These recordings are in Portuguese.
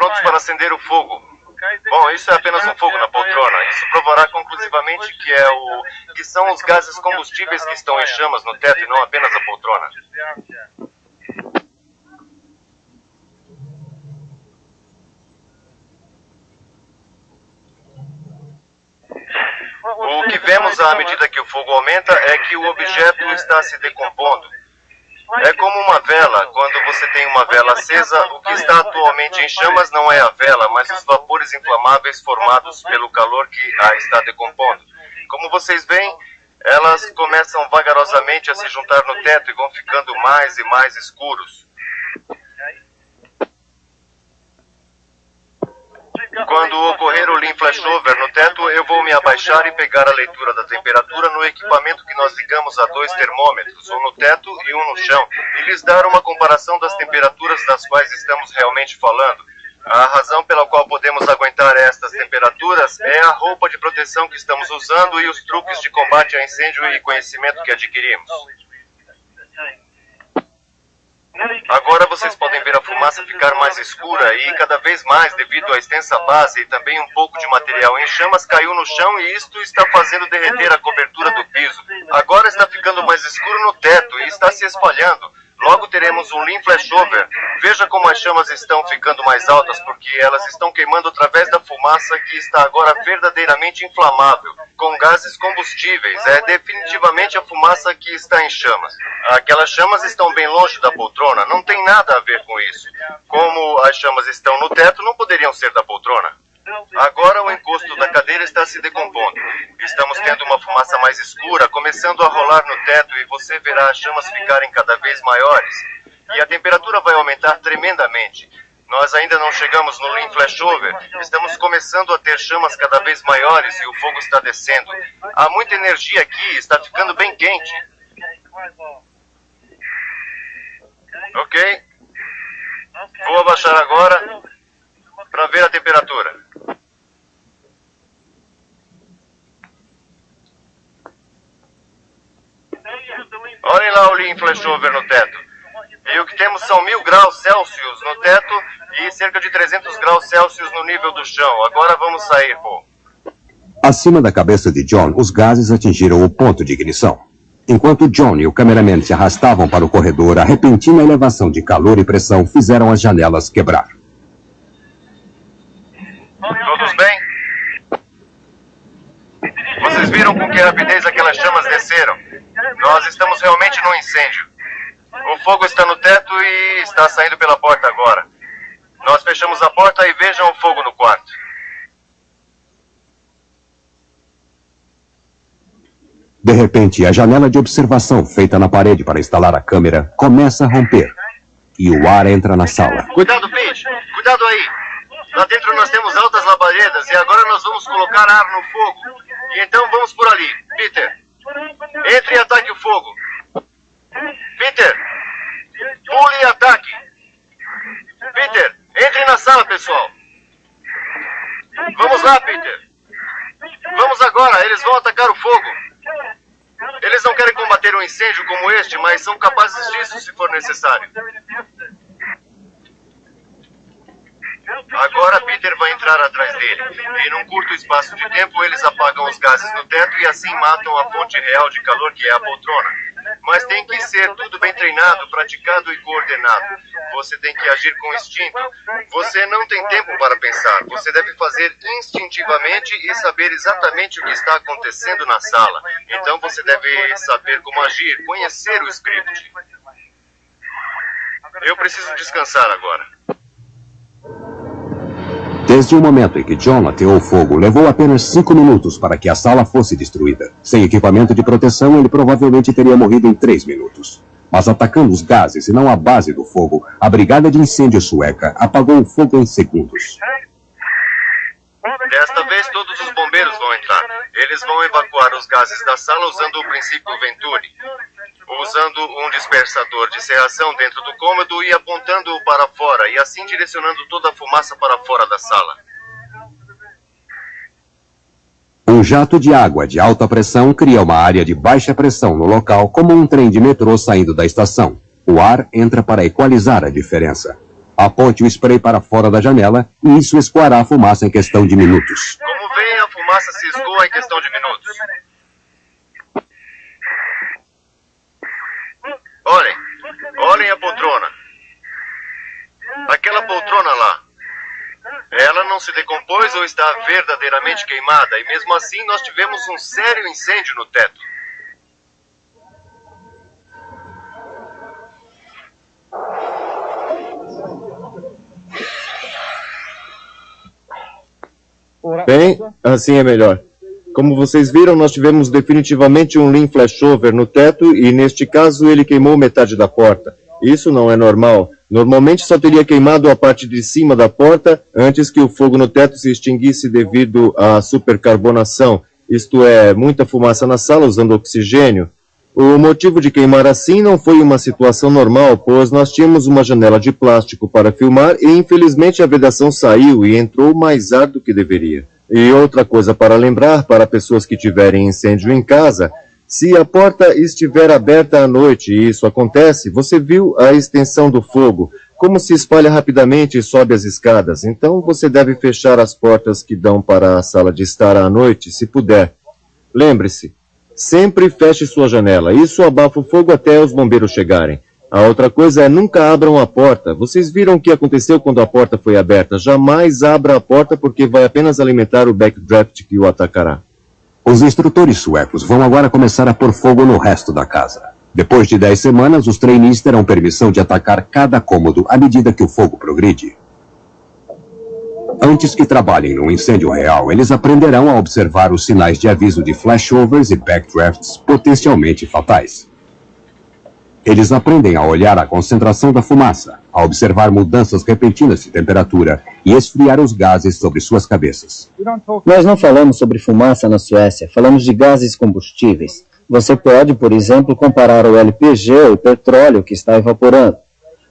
prontos para acender o fogo. Bom, isso é apenas um fogo na poltrona. Isso provará conclusivamente que são os gases combustíveis que estão em chamas no teto e não apenas a poltrona. O que vemos à medida que o fogo aumenta é que o objeto está se decompondo. É como uma vela. Quando você tem uma vela acesa, o que está atualmente em chamas não é a vela, mas os vapores inflamáveis formados pelo calor que a está decompondo. Como vocês veem, elas começam vagarosamente a se juntar no teto e vão ficando mais e mais escuros. Quando ocorrer o lean flashover no teto, eu vou me abaixar e pegar a leitura da temperatura no equipamento que nós ligamos a 2 termômetros, um no teto e um no chão, e lhes dar uma comparação das temperaturas das quais estamos realmente falando. A razão pela qual podemos aguentar estas temperaturas é a roupa de proteção que estamos usando e os truques de combate a incêndio e conhecimento que adquirimos. Agora vocês podem ver a fumaça ficar mais escura e cada vez mais devido à extensa base e também um pouco de material em chamas caiu no chão e isto está fazendo derreter a cobertura do piso. Agora está ficando mais escuro no teto e está se espalhando. Logo teremos um lean flashover. Veja como as chamas estão ficando mais altas porque elas estão queimando através da fumaça que está agora verdadeiramente inflamável, com gases combustíveis. É definitivamente a fumaça que está em chamas. Aquelas chamas estão bem longe da poltrona, não tem nada a ver com isso. Como as chamas estão no teto, não poderiam ser da poltrona. Agora o encosto da cadeira está se decompondo. Estamos tendo uma fumaça mais escura, começando a rolar no teto e você verá as chamas ficarem cada vez maiores. E a temperatura vai aumentar tremendamente. Nós ainda não chegamos no lean flashover. Estamos começando a ter chamas cada vez maiores e o fogo está descendo. Há muita energia aqui, está ficando bem quente. Ok? Vou abaixar agora para ver a temperatura. Olhem lá o lean flashover no teto. E o que temos são 1000 graus Celsius no teto e cerca de 300 graus Celsius no nível do chão. Agora vamos sair, pô. Acima da cabeça de John, os gases atingiram o ponto de ignição. Enquanto John e o cameraman se arrastavam para o corredor, a repentina elevação de calor e pressão fizeram as janelas quebrar. Todos bem? Vocês viram com que rapidez aquelas chamas desceram? Nós estamos realmente num incêndio. O fogo está no teto e está saindo pela porta agora. Nós fechamos a porta e vejam o fogo no quarto. De repente, a janela de observação feita na parede para instalar a câmera começa a romper. E o ar entra na sala. Cuidado, Pete! Cuidado aí! Lá dentro nós temos altas labaredas e agora nós vamos colocar ar no fogo. E então vamos por ali. Peter, entre e ataque o fogo. Peter, pule e ataque. Peter, entre na sala, pessoal. Vamos lá, Peter. Vamos agora, eles vão atacar o fogo. Eles não querem combater um incêndio como este, mas são capazes disso se for necessário. Agora Peter vai entrar atrás dele. E num curto espaço de tempo eles apagam os gases no teto e assim matam a fonte real de calor que é a poltrona. Mas tem que ser tudo bem treinado, praticado e coordenado. Você tem que agir com instinto. Você não tem tempo para pensar. Você deve fazer instintivamente e saber exatamente o que está acontecendo na sala. Então você deve saber como agir, conhecer o script. Eu preciso descansar agora. Desde o momento em que John ateou o fogo, levou apenas 5 minutos para que a sala fosse destruída. Sem equipamento de proteção, ele provavelmente teria morrido em 3 minutos. Mas atacando os gases e não a base do fogo, a brigada de incêndio sueca apagou o fogo em segundos. Desta vez todos os bombeiros vão entrar. Eles vão evacuar os gases da sala usando o princípio Venturi. Usando um dispersador de serração dentro do cômodo e apontando-o para fora, e assim direcionando toda a fumaça para fora da sala. Um jato de água de alta pressão cria uma área de baixa pressão no local, como um trem de metrô saindo da estação. O ar entra para equalizar a diferença. Aponte o spray para fora da janela e isso escoará a fumaça em questão de minutos. Como vem, a fumaça se escoa em questão de minutos. Olhem a poltrona. Aquela poltrona lá. Ela não se decompôs ou está verdadeiramente queimada, e mesmo assim nós tivemos um sério incêndio no teto. Bem, assim é melhor. Como vocês viram, nós tivemos definitivamente um lean flashover no teto e, neste caso, ele queimou metade da porta. Isso não é normal. Normalmente só teria queimado a parte de cima da porta antes que o fogo no teto se extinguisse devido à supercarbonação, isto é, muita fumaça na sala usando oxigênio. O motivo de queimar assim não foi uma situação normal, pois nós tínhamos uma janela de plástico para filmar e infelizmente a vedação saiu e entrou mais ar do que deveria. E outra coisa para lembrar para pessoas que tiverem incêndio em casa, se a porta estiver aberta à noite e isso acontece, você viu a extensão do fogo, como se espalha rapidamente e sobe as escadas. Então você deve fechar as portas que dão para a sala de estar à noite, se puder. Lembre-se, sempre feche sua janela, isso abafa o fogo até os bombeiros chegarem. A outra coisa é nunca abram a porta. Vocês viram o que aconteceu quando a porta foi aberta. Jamais abra a porta porque vai apenas alimentar o backdraft que o atacará. Os instrutores suecos vão agora começar a pôr fogo no resto da casa. Depois de 10 semanas, os trainees terão permissão de atacar cada cômodo à medida que o fogo progride. Antes que trabalhem num incêndio real, eles aprenderão a observar os sinais de aviso de flashovers e backdrafts potencialmente fatais. Eles aprendem a olhar a concentração da fumaça, a observar mudanças repentinas de temperatura e esfriar os gases sobre suas cabeças. Nós não falamos sobre fumaça na Suécia, falamos de gases combustíveis. Você pode, por exemplo, comparar o LPG, o petróleo que está evaporando.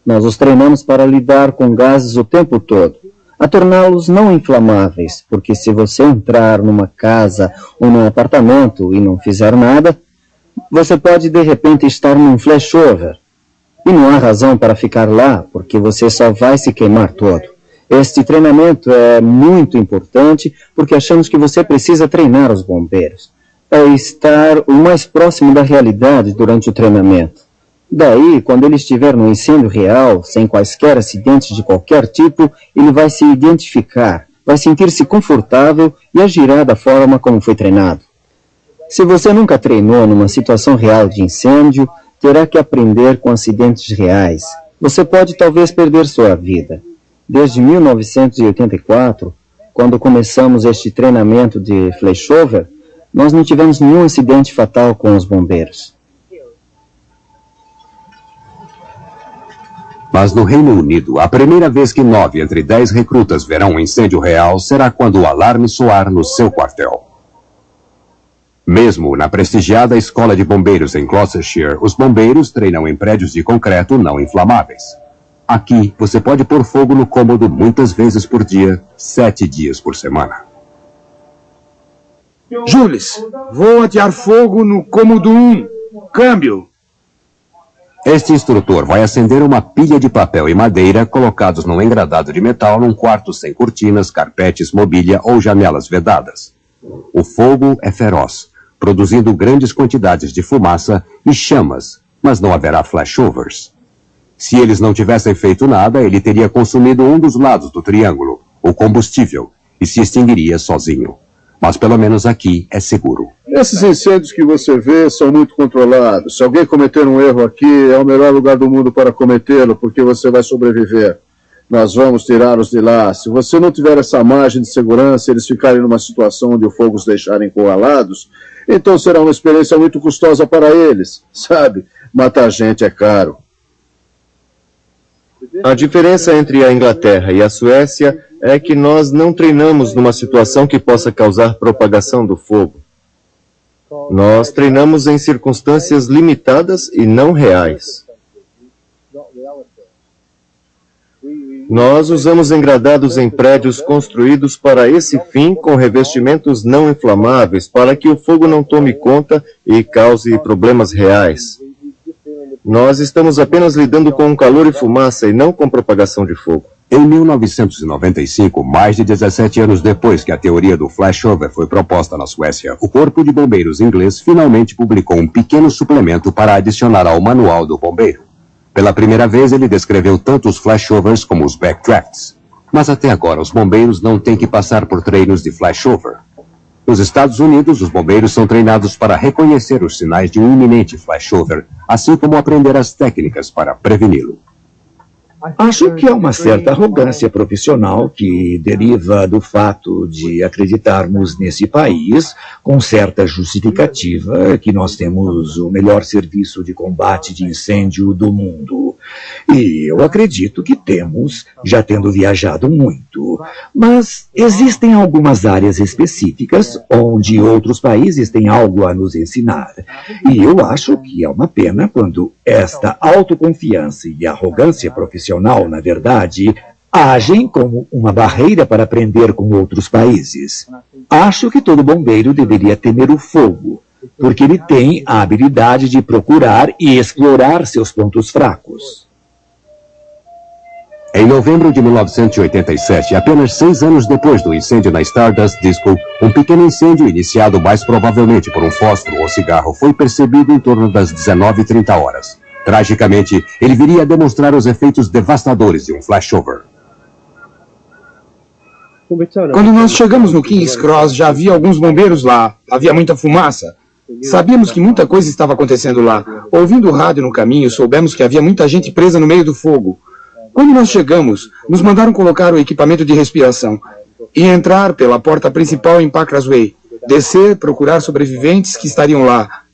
Nós os treinamos para lidar com gases o tempo todo, a torná-los não inflamáveis, porque se você entrar numa casa ou num apartamento e não fizer nada, você pode de repente estar num flashover. E não há razão para ficar lá, porque você só vai se queimar todo. Este treinamento é muito importante, porque achamos que você precisa treinar os bombeiros. É estar o mais próximo da realidade durante o treinamento. Daí, quando ele estiver no incêndio real, sem quaisquer acidentes de qualquer tipo, ele vai se identificar, vai sentir-se confortável e agirá da forma como foi treinado. Se você nunca treinou numa situação real de incêndio, terá que aprender com acidentes reais. Você pode talvez perder sua vida. Desde 1984, quando começamos este treinamento de flashover, nós não tivemos nenhum acidente fatal com os bombeiros. Mas no Reino Unido, a primeira vez que 9 entre 10 recrutas verão um incêndio real será quando o alarme soar no seu quartel. Mesmo na prestigiada Escola de Bombeiros em Gloucestershire, os bombeiros treinam em prédios de concreto não inflamáveis. Aqui, você pode pôr fogo no cômodo muitas vezes por dia, 7 dias por semana. Jules, vou atear fogo no cômodo 1. Câmbio. Este instrutor vai acender uma pilha de papel e madeira colocados num engradado de metal num quarto sem cortinas, carpetes, mobília ou janelas vedadas. O fogo é feroz, produzindo grandes quantidades de fumaça e chamas, mas não haverá flashovers. Se eles não tivessem feito nada, ele teria consumido um dos lados do triângulo, o combustível, e se extinguiria sozinho. Mas pelo menos aqui é seguro. Esses incêndios que você vê são muito controlados. Se alguém cometer um erro aqui, é o melhor lugar do mundo para cometê-lo, porque você vai sobreviver. Nós vamos tirá-los de lá. Se você não tiver essa margem de segurança, eles ficarem numa situação onde o fogo os deixarem encurralados, então será uma experiência muito custosa para eles. Sabe, matar gente é caro. A diferença entre a Inglaterra e a Suécia é que nós não treinamos numa situação que possa causar propagação do fogo. Nós treinamos em circunstâncias limitadas e não reais. Nós usamos engradados em prédios construídos para esse fim com revestimentos não inflamáveis para que o fogo não tome conta e cause problemas reais. Nós estamos apenas lidando com calor e fumaça e não com propagação de fogo. Em 1995, mais de 17 anos depois que a teoria do flashover foi proposta na Suécia, o Corpo de Bombeiros inglês finalmente publicou um pequeno suplemento para adicionar ao Manual do Bombeiro. Pela primeira vez, ele descreveu tanto os flashovers como os backdrafts. Mas até agora, os bombeiros não têm que passar por treinos de flashover. Nos Estados Unidos, os bombeiros são treinados para reconhecer os sinais de um iminente flashover, assim como aprender as técnicas para preveni-lo. Acho que há uma certa arrogância profissional que deriva do fato de acreditarmos nesse país, com certa justificativa, que nós temos o melhor serviço de combate de incêndio do mundo. E eu acredito que temos, já tendo viajado muito. Mas existem algumas áreas específicas onde outros países têm algo a nos ensinar. E eu acho que é uma pena quando esta autoconfiança e arrogância profissional, na verdade, agem como uma barreira para aprender com outros países. Acho que todo bombeiro deveria temer o fogo, porque ele tem a habilidade de procurar e explorar seus pontos fracos. Em novembro de 1987, apenas 6 anos depois do incêndio na Stardust Disco, um pequeno incêndio iniciado mais provavelmente por um fósforo ou cigarro foi percebido em torno das 19h30 horas. Tragicamente, ele viria a demonstrar os efeitos devastadores de um flashover. Quando nós chegamos no King's Cross, já havia alguns bombeiros lá. Havia muita fumaça. Sabíamos que muita coisa estava acontecendo lá. Ouvindo o rádio no caminho, soubemos que havia muita gente presa no meio do fogo. Quando nós chegamos, nos mandaram colocar o equipamento de respiração e entrar pela porta principal em Packers Way, descer, procurar sobreviventes que estariam lá.